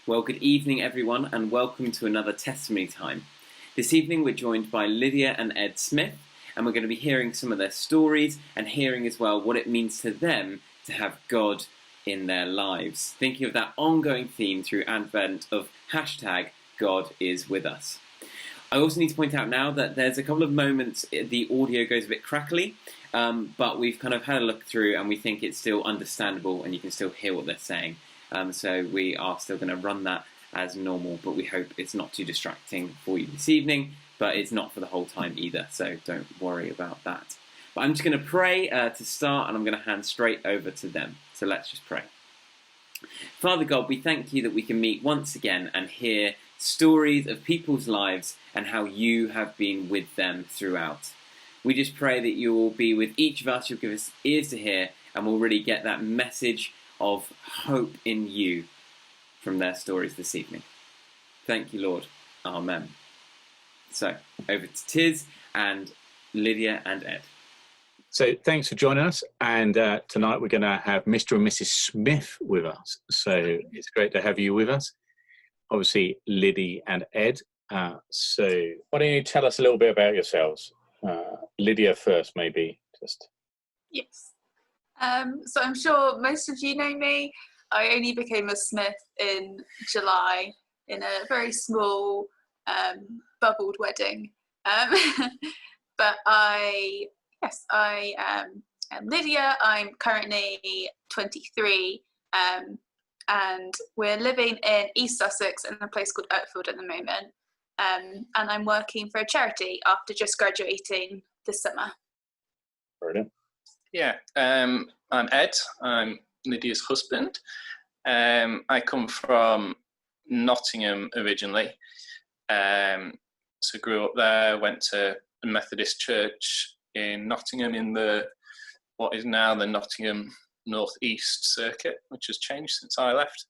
Well, good evening, everyone, and welcome to another testimony time. This evening, we're joined by Lydia and Edd Smith, and we're going to be hearing some of their stories and hearing as well what it means to them to have God in their lives. Thinking of that ongoing theme through Advent of hashtag God is with us. I also need to point out now that there's a couple of moments the audio goes a bit crackly, but we've kind of had a look through and we think it's still understandable and you can still hear what they're saying. So we are still going to run that as normal, but we hope it's not too distracting for you this evening, but it's not for the whole time either, so don't worry about that. But I'm just going to pray to start, and I'm going to hand straight over to them. So let's just pray. Father God, we thank you that we can meet once again and hear stories of people's lives and how you have been with them throughout. We just pray that you will be with each of us, you'll give us ears to hear, and we'll really get that message of hope in you from their stories this evening. Thank you, Lord. Amen. So, over to Tiz and Lydia and Ed. So, thanks for joining us. And tonight we're going to have Mr. and Mrs. Smith with us. So, it's great to have you with us. Obviously, Lydia and Ed. So, why don't you tell us a little bit about yourselves? Lydia first, maybe. Yes. So I'm sure most of you know me. I only became a Smith in July in a very small bubbled wedding. But I am Lydia. I'm currently 23 and we're living in East Sussex in a place called Uckfield at the moment. And I'm working for a charity after just graduating this summer. Brilliant. Yeah, I'm Ed. I'm Lydia's husband. I come from Nottingham originally. So grew up there, went to a Methodist church in Nottingham in what is now the Nottingham North East circuit, which has changed since I left.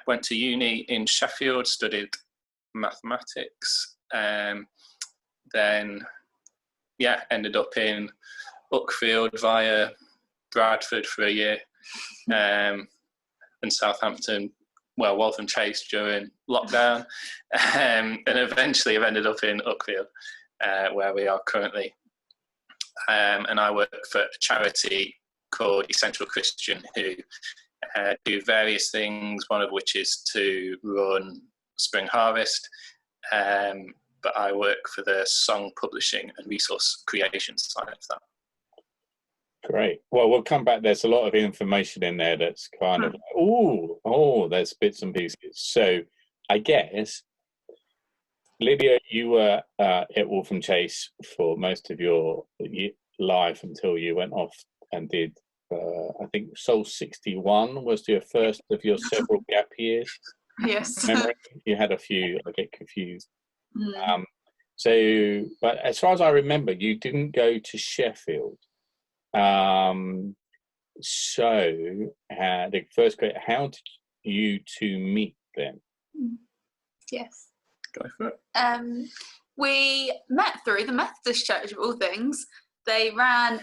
Went to uni in Sheffield, studied mathematics. Then ended up in Uckfield via Bradford for a year, and Southampton, Waltham Chase during lockdown, and eventually I've ended up in Uckfield, where we are currently. And I work for a charity called Essential Christian, who do various things, one of which is to run Spring Harvest, but I work for the song publishing and resource creation side of that. Great. Well, we'll come back. There's a lot of information in there that's kind of like, there's bits and pieces. So I guess, Lydia, you were at Waltham Chase for most of your life until you went off and did, I think, Soul 61 was your first of your several gap years. Yes. Memory? You had a few, I get confused. But as far as I remember, you didn't go to Sheffield. The first question, how did you two meet then? Yes. Go for it. We met through the Methodist Church of all things. They ran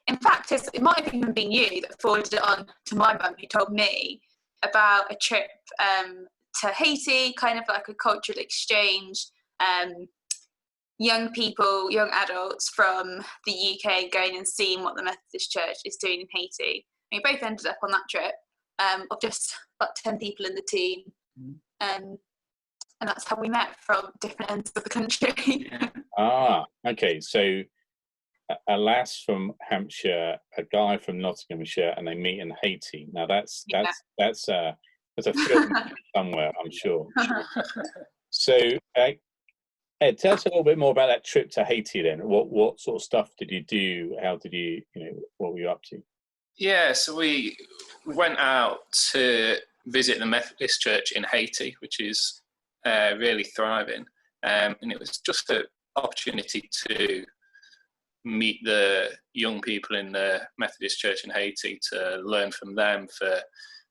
in fact, it might have even been you that forwarded it on to my mum, who told me about a trip to Haiti, kind of like a cultural exchange. Young people, young adults from the UK going and seeing what the Methodist Church is doing in Haiti. We both ended up on that trip of just about 10 people in the team. And that's how we met, from different ends of the country. Okay. So a lass from Hampshire, a guy from Nottinghamshire, and they meet in Haiti. Now that's a film somewhere, I'm sure. So, Ed, tell us a little bit more about that trip to Haiti then. What sort of stuff did you do? How did you, what were you up to? Yeah, so we went out to visit the Methodist Church in Haiti, which is really thriving. And it was just an opportunity to meet the young people in the Methodist Church in Haiti, to learn from them, for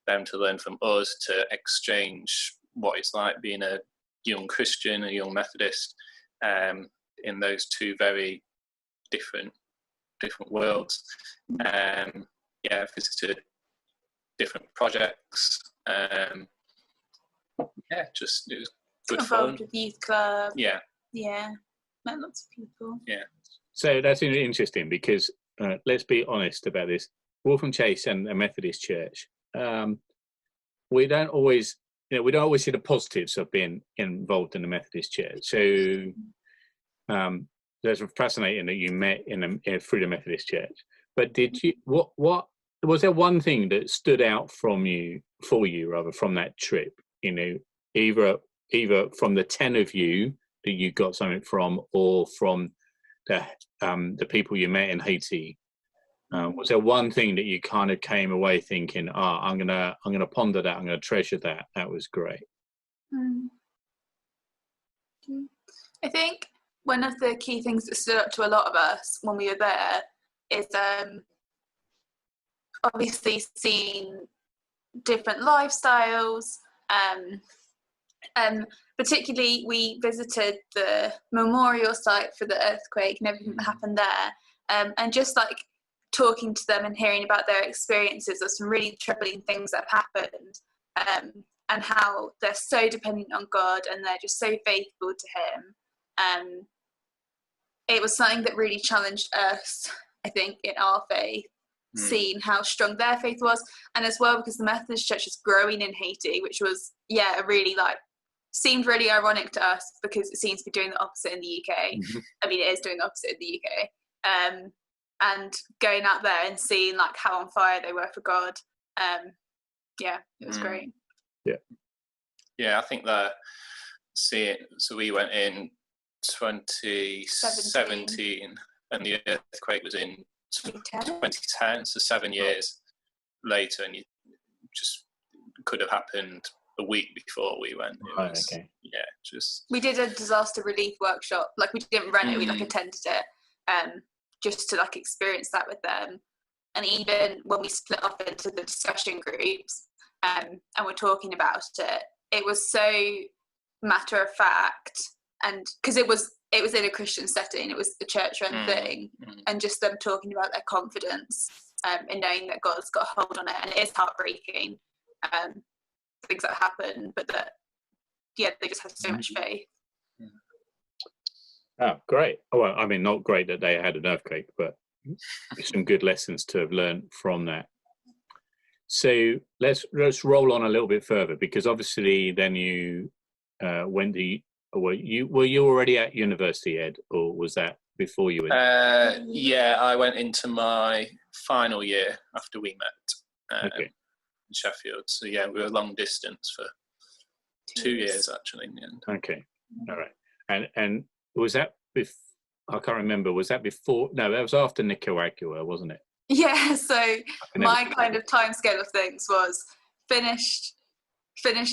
them to learn from us, to exchange what it's like being a young Christian, a young Methodist, in those two very different worlds. Visited different projects, Yeah, just it was good Involved fun. with youth club. Yeah. Yeah. Met lots of people. Yeah. So that's interesting because let's be honest about this. Waltham Chase and the Methodist Church, we don't always see the positives of being involved in the Methodist Church. So that's fascinating that you met through the Methodist Church. But did you what was there one thing that stood out for you from that trip? You know, either from the 10 of you that you got something from, or from the people you met in Haiti. Was there one thing that you kind of came away thinking, I'm gonna ponder that, I'm gonna treasure that? That was great. I think one of the key things that stood up to a lot of us when we were there is obviously seeing different lifestyles. Particularly, we visited the memorial site for the earthquake and everything that happened there, and just like talking to them and hearing about their experiences of some really troubling things that have happened, and how they're so dependent on God and they're just so faithful to Him. It was something that really challenged us, I think, in our faith, seeing how strong their faith was, and as well because the Methodist Church is growing in Haiti, which was, really seemed really ironic to us because it seems to be doing the opposite in the UK. I mean, it is doing the opposite in the UK. And going out there and seeing like how on fire they were for God. It was great. Yeah, I think that so we went in 2017 and the earthquake was in 2010, so 7 years later, and it just could have happened a week before we went. We did a disaster relief workshop. Like, we didn't run it, we like attended it, just to like experience that with them. And even when we split off into the discussion groups, and we're talking about it, it was so matter of fact, and because it was in a Christian setting, it was a church-run thing, and just them talking about their confidence in knowing that God's got a hold on it, and it is heartbreaking, things that happen, but that they just have so much faith. Oh, great. Well, I mean, not great that they had an earthquake, but some good lessons to have learned from that. So let's roll on a little bit further, because obviously then you went to, were you already at university, Ed, or was that before you went? I went into my final year after we met in Sheffield. So we were long distance for 2 years actually in the end. Okay, all right. And was that I can't remember, was that before? No, that was after Nicaragua, wasn't it? Yeah, so my kind of timescale of things was finished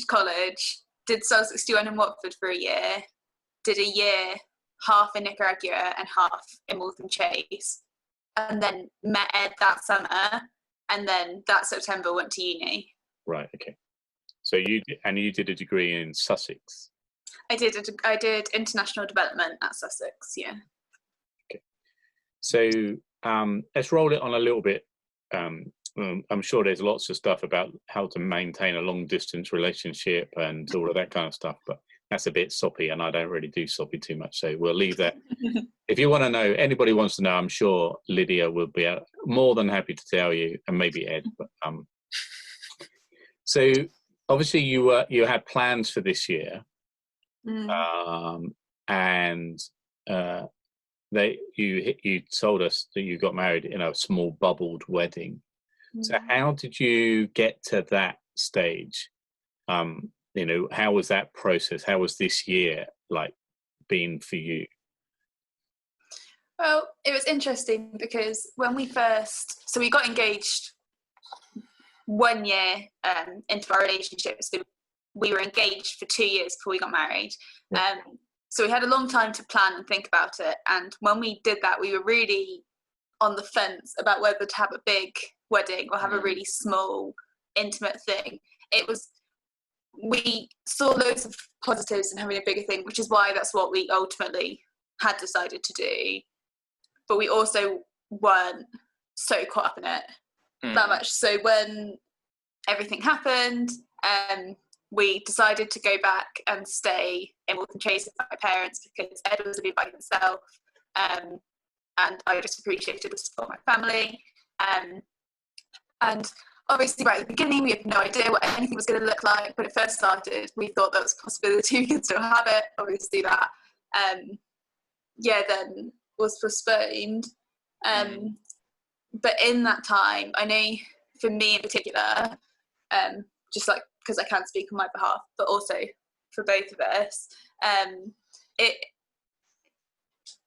college, did SOL 61 in Watford for a year, did a year, half in Nicaragua and half in Waltham Chase, and then met Ed that summer, and then that September went to uni. Right, okay. So you did a degree in Sussex? I did international development at Sussex, yeah. Okay. So let's roll it on a little bit. I'm sure there's lots of stuff about how to maintain a long distance relationship and all of that kind of stuff, but that's a bit soppy, and I don't really do soppy too much, so we'll leave that. If you want to know, anybody wants to know, I'm sure Lydia will be more than happy to tell you, and maybe Ed. But so obviously you had plans for this year, and you told us that you got married in a small bubbled wedding. So how did you get to that stage? How was that process? How was this year been for you? Well, it was interesting because when we got engaged 1 year into our relationship, so we were engaged for 2 years before we got married. So we had a long time to plan and think about it, and when we did that, we were really on the fence about whether to have a big wedding or have a really small, intimate thing. We saw loads of positives in having a bigger thing, which is why that's what we ultimately had decided to do. But we also weren't so caught up in it that much. So when everything happened we decided to go back and stay in Waltham Chase with my parents because Ed was living by himself, and I just appreciated the support of my family. And obviously, right at the beginning, we had no idea what anything was going to look like. When it first started, we thought there was a possibility we could still have it. Obviously, that then was postponed. But in that time, I know for me in particular, just like because I can't speak on my behalf, but also for both of us,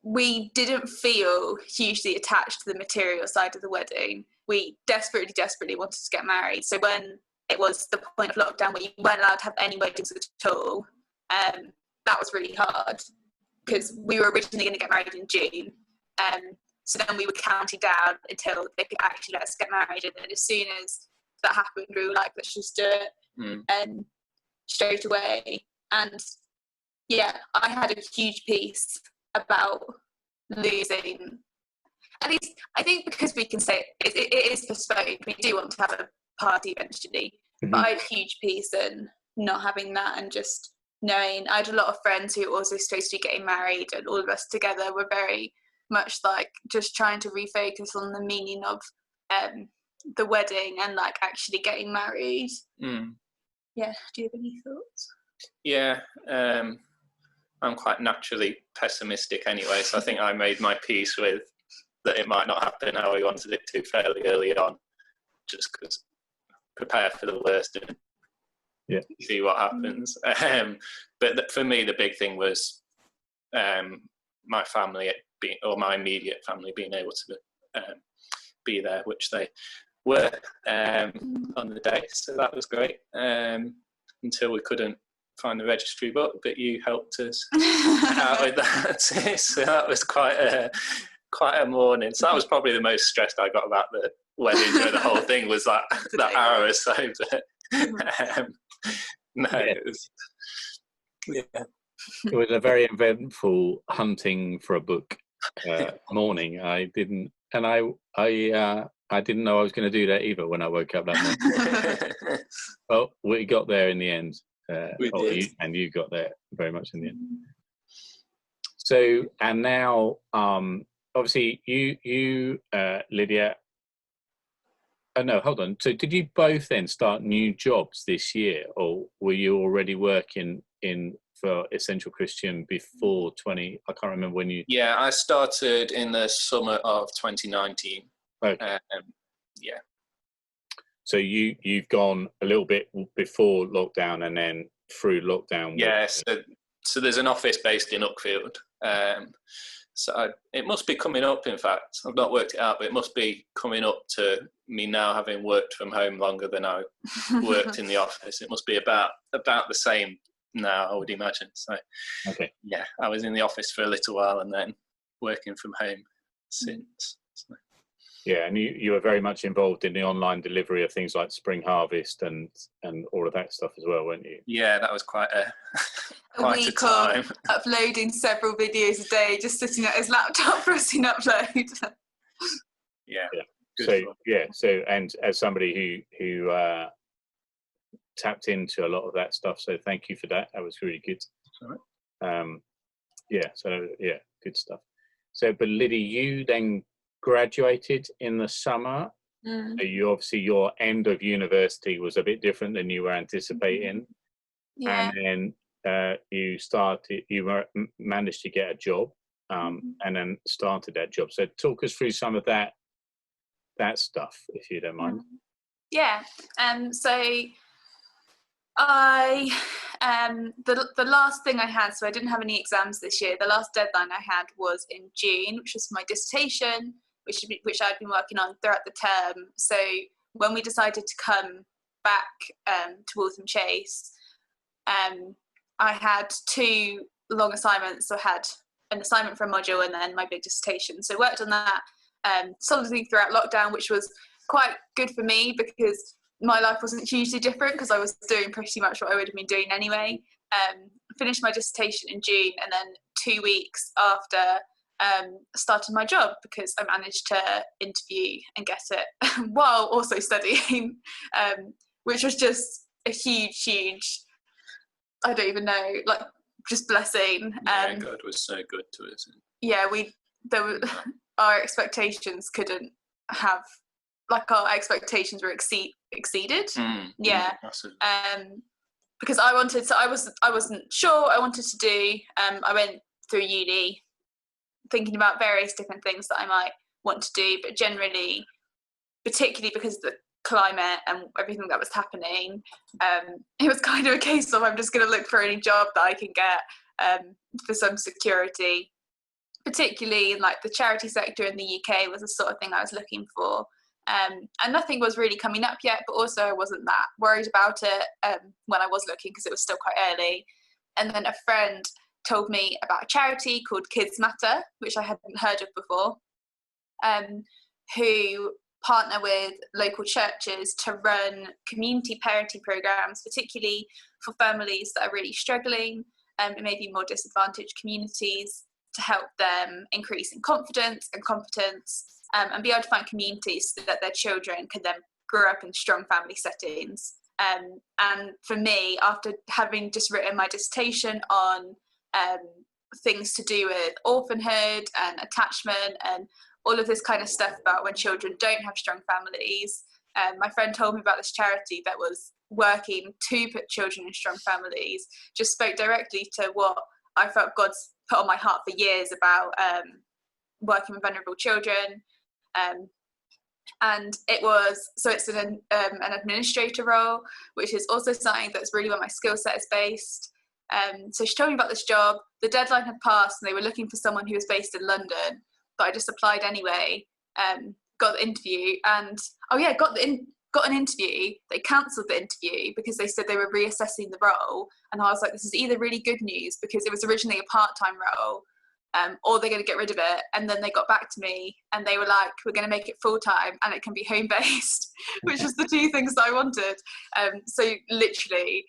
we didn't feel hugely attached to the material side of the wedding. We desperately wanted to get married. So when it was the point of lockdown where you weren't allowed to have any weddings at all, that was really hard because we were originally going to get married in June. So then we were counting down until they could actually let us get married. And then as soon as that happened, we were like, let's just do it straight away. And yeah, I had a huge piece about losing. At least I think because we can say it is postponed, we do want to have a party eventually. But I had a huge piece in not having that, and just knowing I had a lot of friends who were also supposed to be getting married, and all of us together were very much like just trying to refocus on the meaning of the wedding and like actually getting married. Yeah, do you have any thoughts? Yeah, I'm quite naturally pessimistic anyway, so I think I made my peace with that it might not happen how we wanted it to fairly early on, just because prepare for the worst and see what happens. But for me, the big thing was my family, or my immediate family, being able to be there, which they were on the day, so that was great. Until we couldn't find the registry book, but you helped us out with that. So that was quite a morning. So that was probably the most stressed I got about the wedding during the whole thing, was that hour or so. But it was, it was a very eventful hunting for a book morning. I didn't know I was going to do that either when I woke up that morning. Well, we got there in the end. We did. You got there very much in the end. So, and now, obviously, you Lydia. Oh no, hold on. So, did you both then start new jobs this year, or were you already working for Essential Christian before 20? I can't remember when you. Yeah, I started in the summer of 2019. Okay. Yeah. So you've gone a little bit before lockdown and then through lockdown. Yeah. So there's an office based in Uckfield. So it must be coming up. In fact, I've not worked it out, but it must be coming up to me now having worked from home longer than I worked in the office. It must be about the same now, I would imagine. So okay. Yeah, I was in the office for a little while and then working from home since. So. Yeah, and you were very much involved in the online delivery of things like Spring Harvest and all of that stuff as well, weren't you? Yeah, that was quite a week time. Of uploading several videos a day, just sitting at his laptop pressing upload. Yeah. So and as somebody who tapped into a lot of that stuff, so thank you for that. That was really good. All right. Good stuff. So, but Lydia, you then graduated in the summer. So you obviously, your end of university was a bit different than you were anticipating. Yeah. And then you managed to get a job, and then started that job. So talk us through some of that stuff, if you don't mind. Yeah. So I the last thing I had, so I didn't have any exams this year. The last deadline I had was in June, which was my dissertation, which I'd been working on throughout the term. So when we decided to come back to Waltham Chase, I had 2 long assignments. So I had an assignment for a module and then my big dissertation. So I worked on that solidly throughout lockdown, which was quite good for me because my life wasn't hugely different because I was doing pretty much what I would have been doing anyway. Finished my dissertation in June, and then 2 weeks after started my job because I managed to interview and get it while also studying, which was just a huge, I don't even know, like, just blessing. Yeah, God was so good to us. Yeah, our expectations couldn't have, like, our expectations were exceeded. Yeah. Because I wasn't sure what I wanted to do. I went through uni thinking about various different things that I might want to do, but generally, particularly because of the climate and everything that was happening, it was kind of a case of I'm just going to look for any job that I can get for some security, particularly in like the charity sector in the UK was the sort of thing I was looking for. And nothing was really coming up yet, but also I wasn't that worried about it when I was looking because it was still quite early. And then a friend told me about a charity called Kids Matter, which I hadn't heard of before, who partner with local churches to run community parenting programs, particularly for families that are really struggling and maybe more disadvantaged communities, to help them increase in confidence and competence and be able to find communities so that their children can then grow up in strong family settings. And for me, after having just written my dissertation on things to do with orphanhood and attachment and all of this kind of stuff about when children don't have strong families, my friend told me about this charity that was working to put children in strong families, just spoke directly to what I felt God's put on my heart for years about working with vulnerable children. And it's an administrator role, which is also something that's really where my skill set is based. So she told me about this job. The deadline had passed and they were looking for someone who was based in London, but I just applied anyway, got the interview, and got an interview. They cancelled the interview because they said they were reassessing the role, and I was like, this is either really good news because it was originally a part-time role, or they're going to get rid of it. And then they got back to me and they were like, we're going to make it full-time and it can be home-based, which is the two things that I wanted. So literally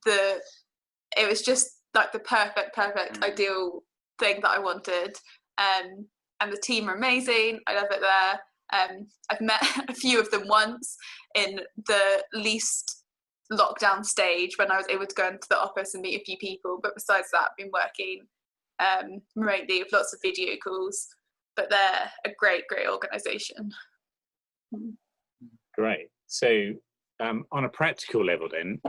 it was just like the perfect ideal thing that I wanted. And the team are amazing. I love it there. I've met a few of them once in the least lockdown stage when I was able to go into the office and meet a few people. But besides that, I've been working remotely with lots of video calls. But they're a great organisation. Great. So on a practical level then,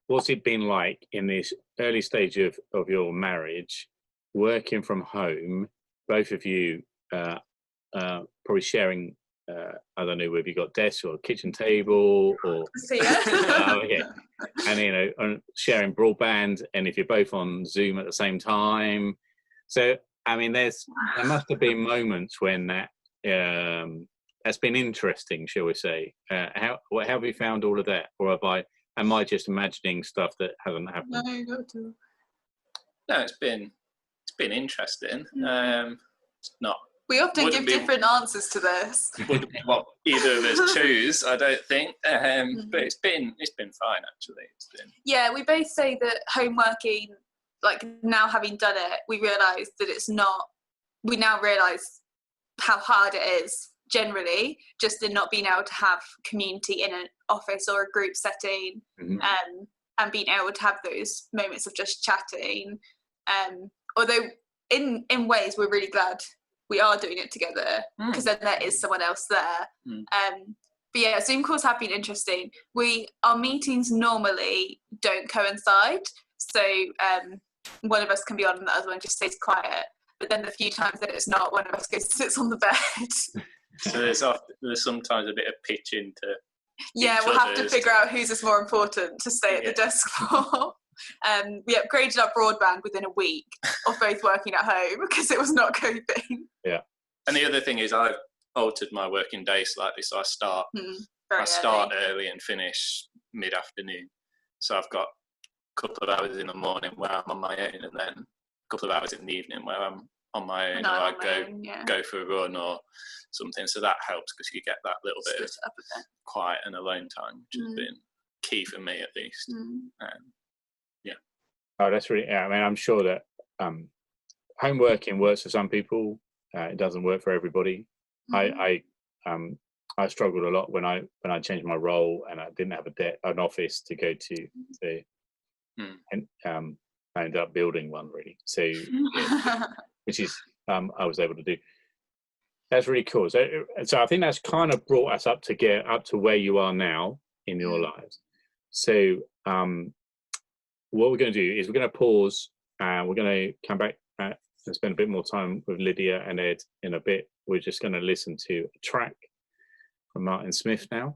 what's it been like in this early stage of your marriage, working from home, both of you probably sharing, I don't know, whether you got desks or a kitchen table or okay. And sharing broadband, and if you're both on Zoom at the same time. So I mean, there must have been moments when that's been interesting, shall we say? How have you found all of that, or am I just imagining stuff that hasn't happened? No, not at all. No, it's been interesting. It's not. We often give different answers to this. What either of us choose, I don't think. But it's been fine actually. Yeah, we both say that home working, like now having done it, we realise that it's not. We now realise how hard it is generally, just in not being able to have community in an office or a group setting, and being able to have those moments of just chatting. Although in ways we're really glad we are doing it together, because then there is someone else there. But yeah, Zoom calls have been interesting. Our meetings normally don't coincide, so one of us can be on and the other one just stays quiet. But then the few times that it's not, one of us goes and sits on the bed. So there's sometimes a bit of pitching to. Yeah, we'll have to figure out whose is more important to stay at the desk for. We upgraded our broadband within a week of both working at home because it was not coping. Yeah. And the other thing is I've altered my working day slightly, so I start early and finish mid-afternoon. So I've got a couple of hours in the morning where I'm on my own, and then a couple of hours in the evening where I'm on my own, or I go for a run or something. So that helps because you get that little bit of quiet and alone time, which has been key for me at least. Oh, that's really. I mean, I'm sure that home working works for some people. It doesn't work for everybody. I I struggled a lot when I changed my role and I didn't have an office to go to. So, and I ended up building one really. So, yeah, which is I was able to do. That's really cool. So I think that's kind of brought us up to get up to where you are now in your lives. So what we're going to do is we're going to pause and we're going to come back and spend a bit more time with Lydia and Ed in a bit. We're just going to listen to a track from Martin Smith now.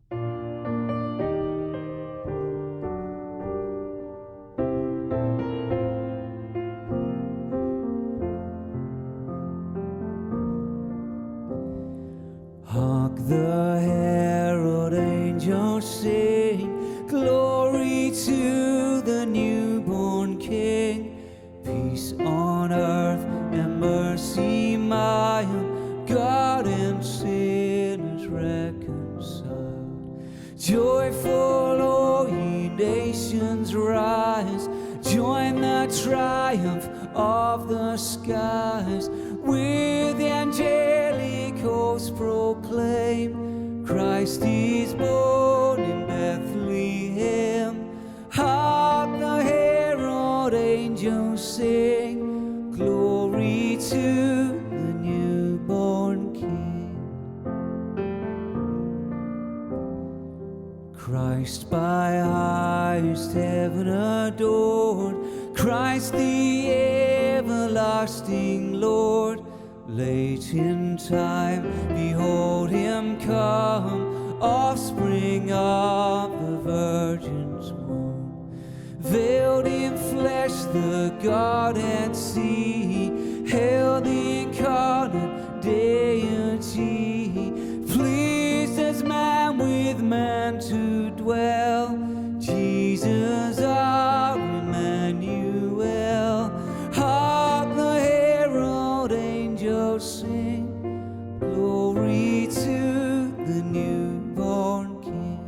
Hark the herald angels sing, glory to the newborn King. Peace on earth and mercy mild, God and sinners reconciled. Joyful, all ye nations rise, join the triumph of the skies. With the angelic hosts proclaim, Christ is born in Bethlehem. Hark the herald angels sing, glory to the newborn King. Christ by highest heaven adored, Christ the everlasting Lord. Late in time, behold him come, offspring of the Virgin's womb. Veiled in flesh, the Godhead see, hail the incarnate deity. Pleased as man with man to dwell, Jesus our Emmanuel. Hark the herald angels sing, glory to the newborn King.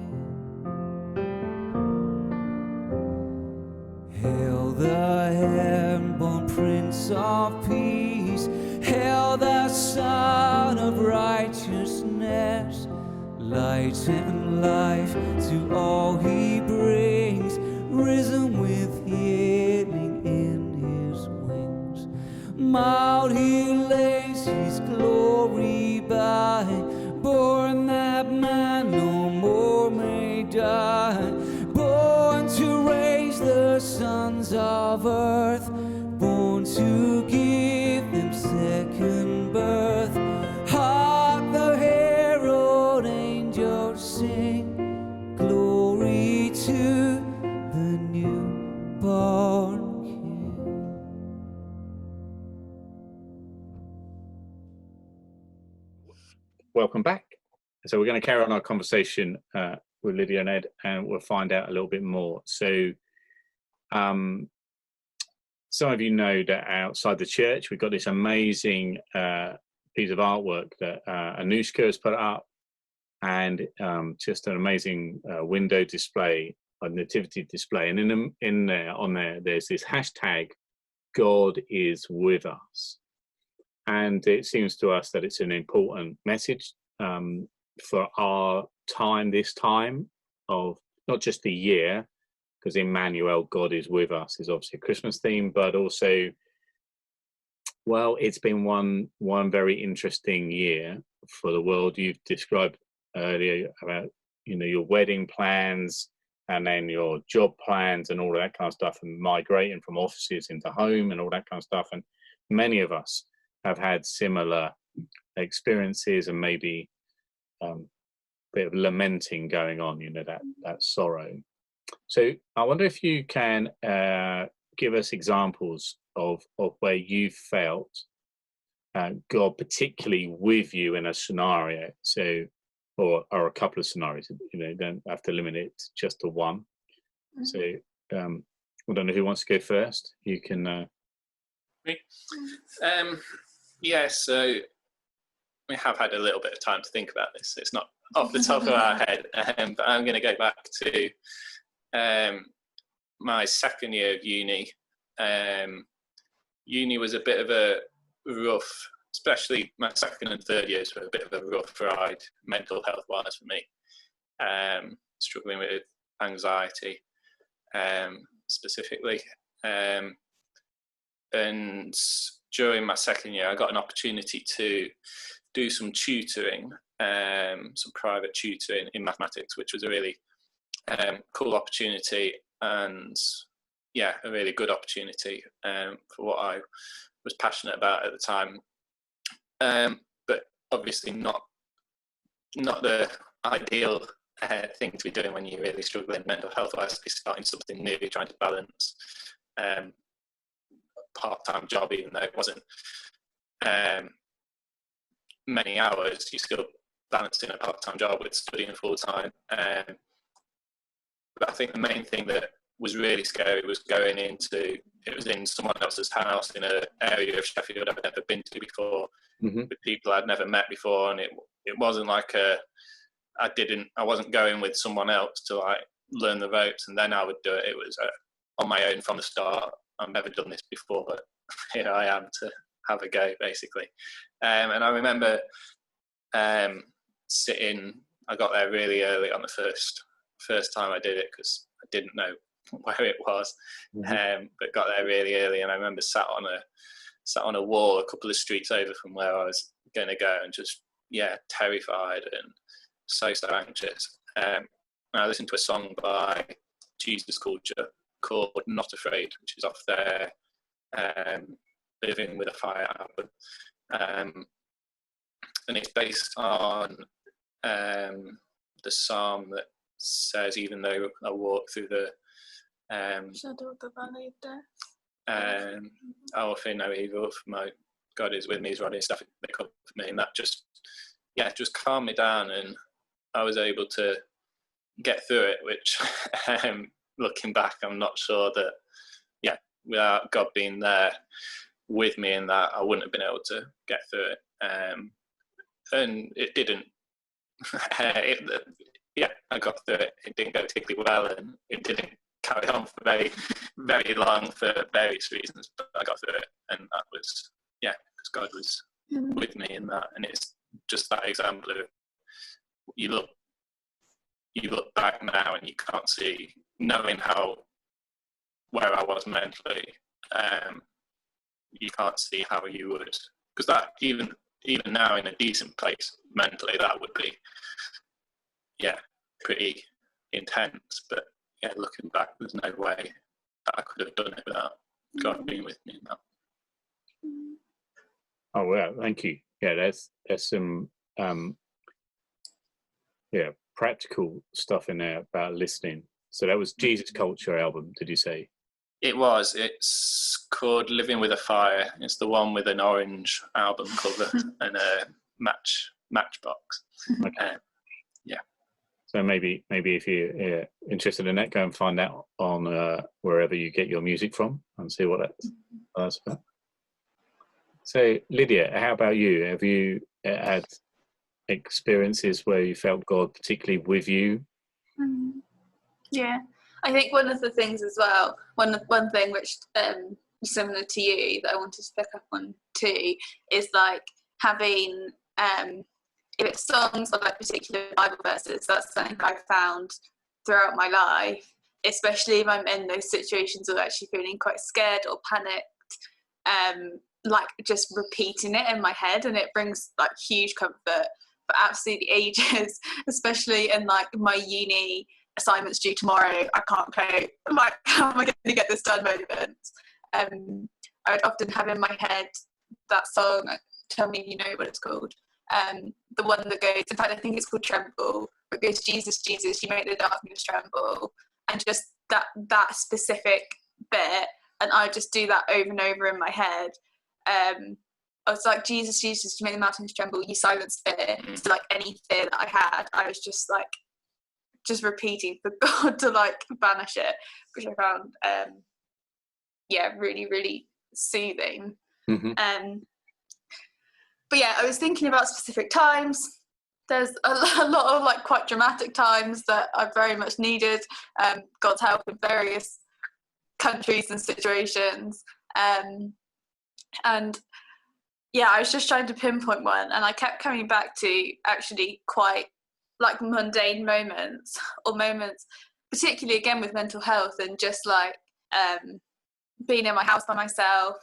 Hail the heaven-born Prince of Peace, hail the Son of Righteousness. Light and life to all he brings, risen with healing in his wings. Mild he lays his glory by, born that man no more may die. Born to raise the sons of earth, born to give them second birth. Hark the herald angels sing, glory to the newborn King. Welcome back. So we're going to carry on our conversation with Lydia and Ed, and we'll find out a little bit more. So some of you know that outside the church, we've got this amazing piece of artwork that Anushka has put up, and just an amazing window display, a nativity display. And in there, on there, there's this hashtag, God is with us. And it seems to us that it's an important message for our time, this time of not just the year, because Emmanuel, God is with us, is obviously a Christmas theme, but also, well, it's been one very interesting year for the world. You've described earlier about, you know, your wedding plans and then your job plans and all of that kind of stuff, and migrating from offices into home and all that kind of stuff. And many of us have had similar experiences, and maybe a bit of lamenting going on, you know, that sorrow. So I wonder if you can give us examples of where you felt God particularly with you in a scenario. So, or a couple of scenarios, you know, don't have to limit it just to one. So I don't know who wants to go first. You can. Me? Yeah, so we have had a little bit of time to think about this. It's not off the top of our head, but I'm going to go back to my second year of uni. Uni was a bit of a rough especially my second and third years were a bit of a rough ride, mental health-wise for me. Struggling with anxiety, specifically. And during my second year, I got an opportunity to do some tutoring, some private tutoring in mathematics, which was a really cool opportunity, and yeah, a really good opportunity for what I was passionate about at the time. But obviously not the ideal thing to be doing when you're really struggling mental health-wise, is starting something new, trying to balance part-time job, even though it wasn't many hours, you're still balancing a part-time job with studying full-time. But I think the main thing that was really scary was going into, it was in someone else's house in an area of Sheffield I'd never been to before, with people I'd never met before, and it wasn't like I wasn't going with someone else to like learn the ropes and then I would do it. It was on my own from the start. I've never done this before, but here I am to have a go, basically. And I remember sitting, I got there really early on the first time I did it, because I didn't know where it was, but got there really early, and I remember sat on a wall a couple of streets over from where I was going to go, and just, yeah, terrified and so anxious. And I listened to a song by Jesus Culture called Not Afraid, which is off their Living with a Fire album. And it's based on the psalm that says, even though I walk through the shadow of the valley of death, I will fear no evil, for my God is with me, his rod and staff they comfort me. And that just calmed me down, and I was able to get through it, which looking back, I'm not sure that, yeah, without God being there with me in that, I wouldn't have been able to get through it. And it didn't. Yeah, I got through it. It didn't go particularly well, and it didn't carry on for very, very long for various reasons, but I got through it, and that was, yeah, because God was with me in that. And it's just that example of, you look back now and you can't see, knowing where I was mentally, you can't see how you would, because that even now in a decent place mentally, that would be, yeah, pretty intense. But yeah, looking back, there's no way that I could have done it without God being with me in that. Oh well, thank you. Yeah, there's some practical stuff in there about listening. So that was Jesus Culture album, did you say? It was. It's called Living with a Fire. It's the one with an orange album cover and a matchbox. Okay. Yeah. So maybe if you're interested in that, go and find out on wherever you get your music from and see what that's about. So Lydia, how about you? Have you had experiences where you felt God particularly with you? Yeah, I think one of the things as well, one thing which is similar to you that I wanted to pick up on too, is like having if it's songs or like particular Bible verses, that's something I've found throughout my life, especially if I'm in those situations of actually feeling quite scared or panicked, like just repeating it in my head, and it brings like huge comfort for absolutely ages, especially in like my uni assignments due tomorrow, I can't cope, like, how am I going to get this done moments. I would often have in my head that song, tell me if you know what it's called, the one that goes, in fact I think it's called Tremble, it goes, Jesus, Jesus, you make the darkness tremble, and just that specific bit, and I just do that over and over in my head. I was like, Jesus, Jesus, you make the mountains tremble, you silence fear. So like any fear that I had, I was just like, just repeating for God to like banish it, which I found, really, really soothing. But yeah, I was thinking about specific times. There's a lot of like quite dramatic times that I very much needed God's help in various countries and situations. And Yeah, I was just trying to pinpoint one, and I kept coming back to actually quite like mundane moments, or moments, particularly again with mental health, and just like being in my house by myself,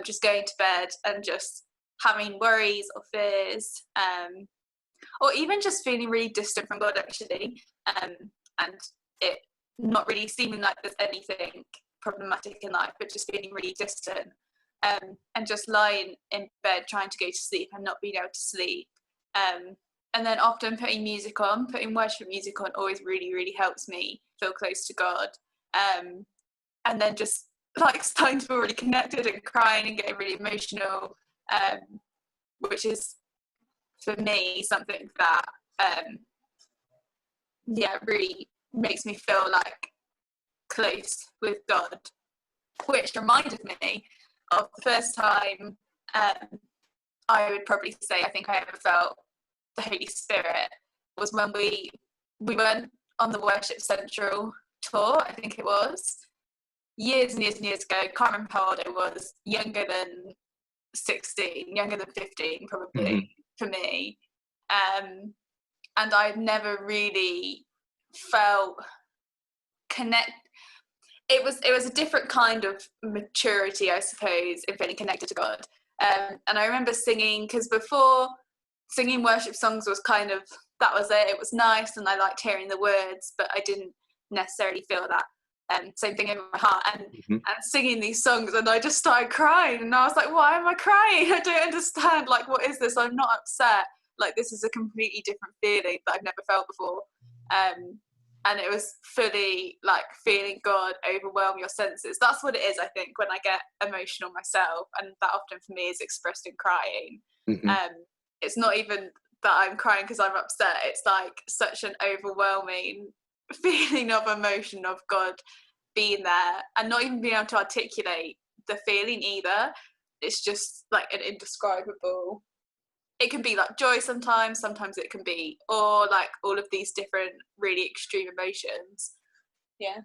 just going to bed and just having worries or fears, or even just feeling really distant from God, actually, and it not really seeming like there's anything problematic in life, but just feeling really distant, and just lying in bed trying to go to sleep and not being able to sleep. And then often putting worship music on always really, really helps me feel close to God. And then just like starting to feel really connected and crying and getting really emotional, which is for me something that really makes me feel like close with God, which reminded me of the first time I would probably say I think I ever felt the Holy Spirit was when we went on the Worship Central tour. I think it was years and years and years ago. Can't remember how old I was. Younger than 16, younger than 15 probably, for me. And I've never really felt connect. It was a different kind of maturity, I suppose, in feeling connected to God. And I remember singing, because before, singing worship songs was kind of, that was it. It was nice, and I liked hearing the words, but I didn't necessarily feel that same thing in my heart. And singing these songs, and I just started crying, and I was like, why am I crying? I don't understand. Like, what is this? I'm not upset. Like, this is a completely different feeling that I've never felt before. And it was fully like feeling God overwhelm your senses. That's what it is, I think, when I get emotional myself, and that often for me is expressed in crying. It's not even that I'm crying because I'm upset. It's like such an overwhelming feeling of emotion of God being there, and not even being able to articulate the feeling either. It's just like an indescribable. It can be like joy sometimes it can be, or like all of these different really extreme emotions. Yeah,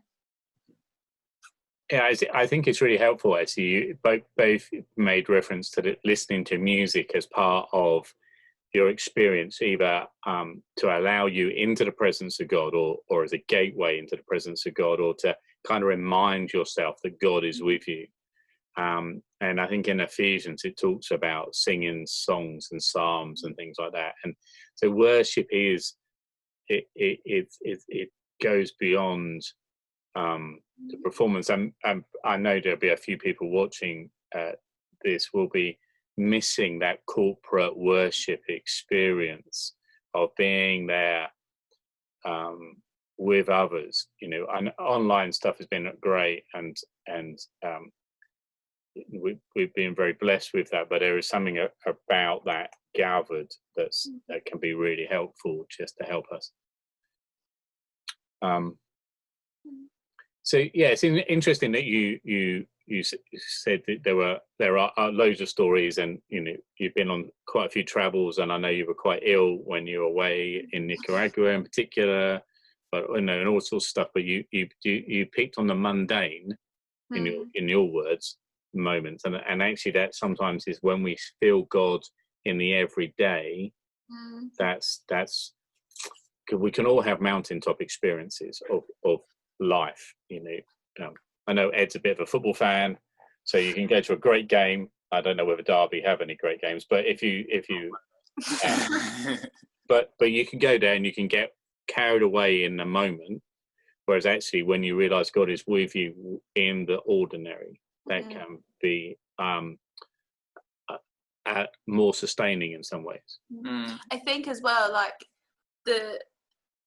I think it's really helpful, actually. You both made reference to listening to music as part of your experience, either to allow you into the presence of God, or as a gateway into the presence of God, or to kind of remind yourself that God is with you. And I think in Ephesians it talks about singing songs and psalms and things like that. And so worship is it goes beyond the performance. And I know there'll be a few people watching this will be missing that corporate worship experience of being there with others. You know, and online stuff has been great, and we've been very blessed with that, but there is something about that gathered that can be really helpful, just to help us. So yeah, it's interesting that you said that there are loads of stories, and you know, you've been on quite a few travels, and I know you were quite ill when you were away in Nicaragua in particular, but you know, and all sorts of stuff. But you picked on the mundane, in your words, moments, and actually that sometimes is when we feel God in the everyday. That's we can all have mountaintop experiences of life. You know, I know Ed's a bit of a football fan, so you can go to a great game. I don't know whether Derby have any great games, but if you but you can go there and you can get carried away in the moment, whereas actually when you realize God is with you in the ordinary, that can be more sustaining in some ways. I think as well, like the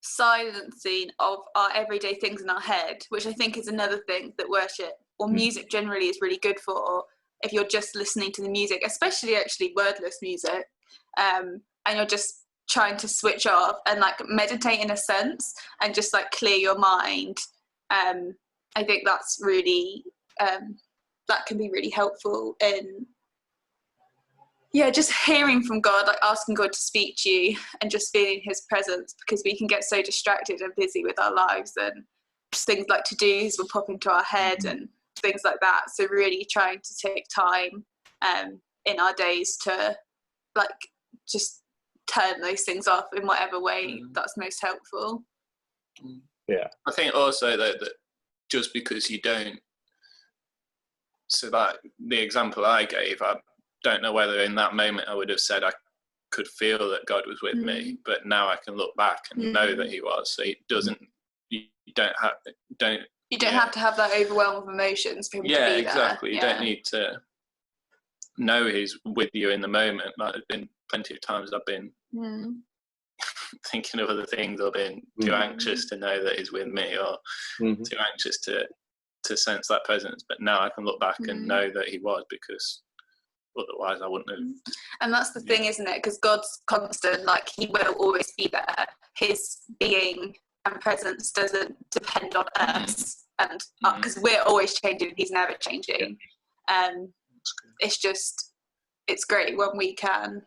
silencing of our everyday things in our head, which I think is another thing that worship or music generally is really good for. If you're just listening to the music, especially actually wordless music, and you're just trying to switch off and like meditate in a sense and just like clear your mind, I think that's really that can be really helpful in just hearing from God, like asking God to speak to you and just feeling his presence, because we can get so distracted and busy with our lives, and just things like to-dos will pop into our head and things like that. So really trying to take time in our days to like just turn those things off in whatever way that's most helpful. Yeah, I think also that just because you don't, so that the example I gave, I don't know whether in that moment I would have said I could feel that God was with me, but now I can look back and know that he was. So it doesn't, you don't have to have that overwhelm of emotions for him to be there. Exactly. You don't need to know he's with you in the moment. Like, there's been plenty of times I've been thinking of other things, or been too anxious to know that he's with me, or too anxious to sense that presence. But now I can look back and know that he was, because otherwise I wouldn't have. And that's the thing, isn't it? Because God's constant, like he will always be there. His being and presence doesn't depend on us, and because we're always changing, he's never changing. It's just, it's great when we can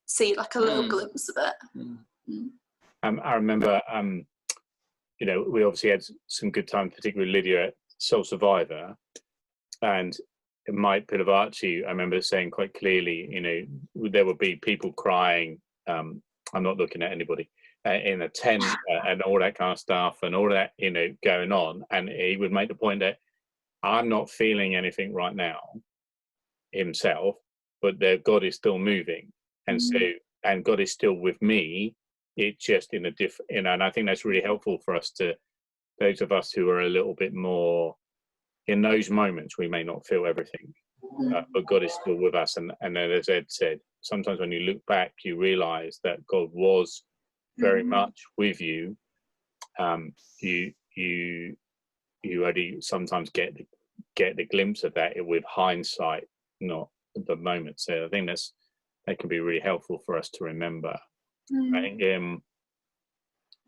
see like a little glimpse of it. I remember, you know, we obviously had some good time, particularly Lydia at Soul Survivor, and my bit of Archie, I remember saying quite clearly, you know, there would be people crying. I'm not looking at anybody in a tent and all that kind of stuff, and all that, you know, going on. And he would make the point that I'm not feeling anything right now himself, but God is still moving, and so, and God is still with me. It just in a different, you know, and I think that's really helpful for us, to those of us who are a little bit more in those moments. We may not feel everything, but God is still with us. And then, as Ed said, sometimes when you look back, you realize that God was very much with you. You only sometimes get the glimpse of that with hindsight, not the moment. So I think that can be really helpful for us to remember. I think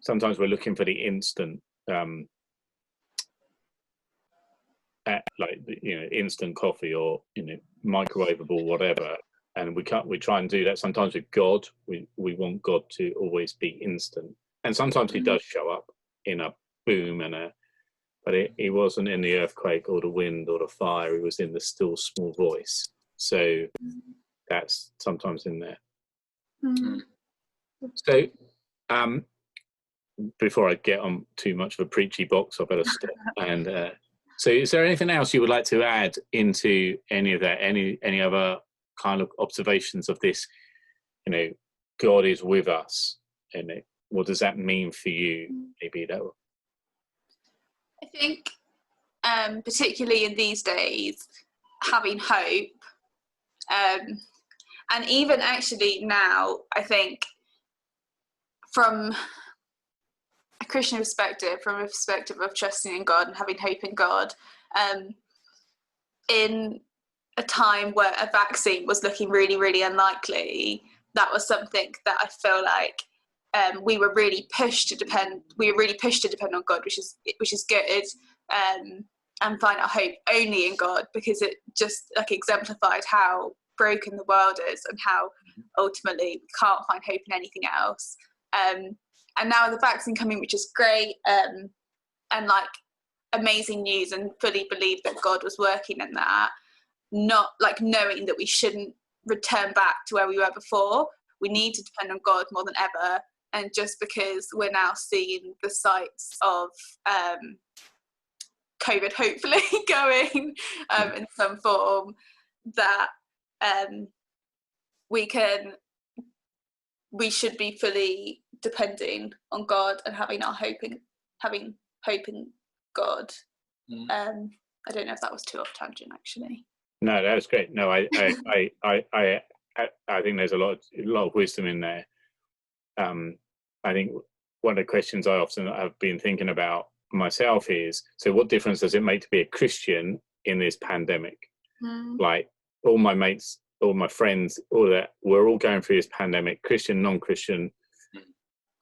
sometimes we're looking for the instant, like, you know, instant coffee, or, you know, microwavable whatever, and we try and do that. Sometimes with God, we want God to always be instant, and sometimes he does show up in a boom but he wasn't in the earthquake or the wind or the fire. He was in the still small voice. So that's sometimes in there. So before I get on too much of a preachy box, I better stop. And so is there anything else you would like to add into any of that? Any other kind of observations of this, you know, God is with us, and what does that mean for you? Maybe that. I think, particularly in these days, having hope, and even actually now, I think from a Christian perspective, from a perspective of trusting in God and having hope in God, in a time where a vaccine was looking really, really unlikely, that was something that I feel like we were really pushed to depend on God, which is good, and find our hope only in God, because it just like exemplified how broken the world is and how ultimately we can't find hope in anything else. And now the vaccine coming, which is great, and like amazing news, and fully believe that God was working in that, not like knowing that we shouldn't return back to where we were before. We need to depend on God more than ever. And just because we're now seeing the sights of COVID hopefully going in some form, that we should be fully depending on God and having hope in God. I don't know if that was too off tangent, actually. No, that was great. No, I think there's a lot of wisdom in there. I think one of the questions I often have been thinking about myself is, so what difference does it make to be a Christian in this pandemic? Like, all my mates, all my friends, all that, we're all going through this pandemic, Christian, non-Christian,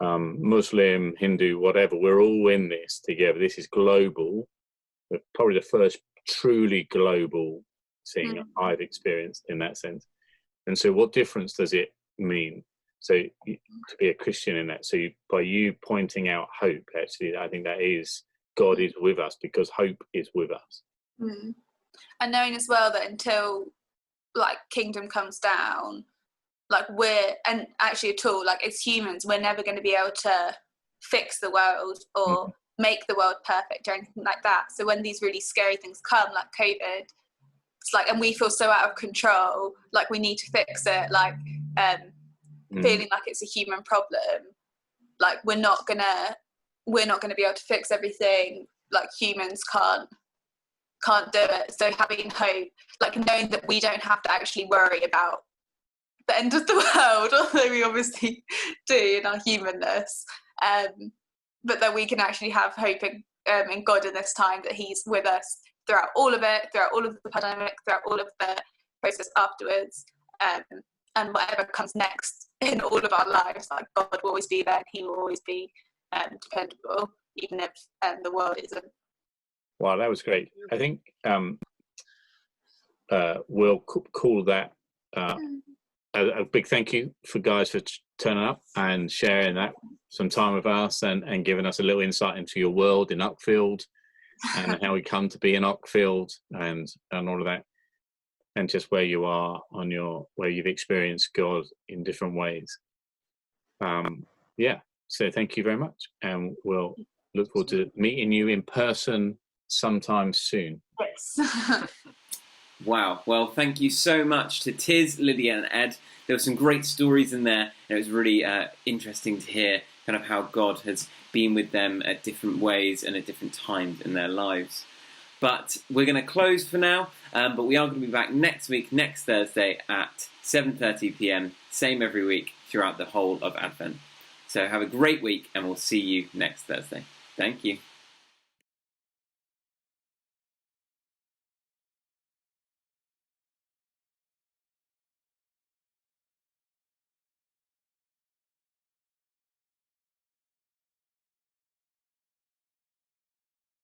Muslim, Hindu, whatever, we're all in this together. This is global. We're probably the first truly global thing I've experienced in that sense. And so what difference does it mean? So to be a Christian in that, so by you pointing out hope, actually, I think that is, God is with us because hope is with us. And knowing as well that until like kingdom comes down, like and actually at all, like as humans, we're never going to be able to fix the world or make the world perfect or anything like that. So when these really scary things come, like COVID, it's like, and we feel so out of control, like we need to fix it, like feeling like it's a human problem, like we're not gonna be able to fix everything, like humans can't do it. So having hope, like knowing that we don't have to actually worry about the end of the world, although we obviously do in our humanness, but that we can actually have hope in God in this time, that he's with us throughout all of it, throughout all of the pandemic, throughout all of the process afterwards, and whatever comes next in all of our lives, like God will always be there and he will always be dependable, even if the world isn't. Wow, that was great. I think we'll call that a big thank you for guys for turning up and sharing that some time with us and giving us a little insight into your world in Uckfield and how we come to be in Uckfield and all of that, and just where you are on where you've experienced God in different ways. Yeah, so thank you very much, and we'll look forward to meeting you in person sometime soon. Yes. Wow. Well, thank you so much to Tiz, Lydia and Ed. There were some great stories in there, and it was really interesting to hear kind of how God has been with them at different ways and at different times in their lives. But we're going to close for now, but we are going to be back next week, next Thursday at 7:30 p.m, same every week throughout the whole of Advent. So have a great week, and we'll see you next Thursday. Thank you.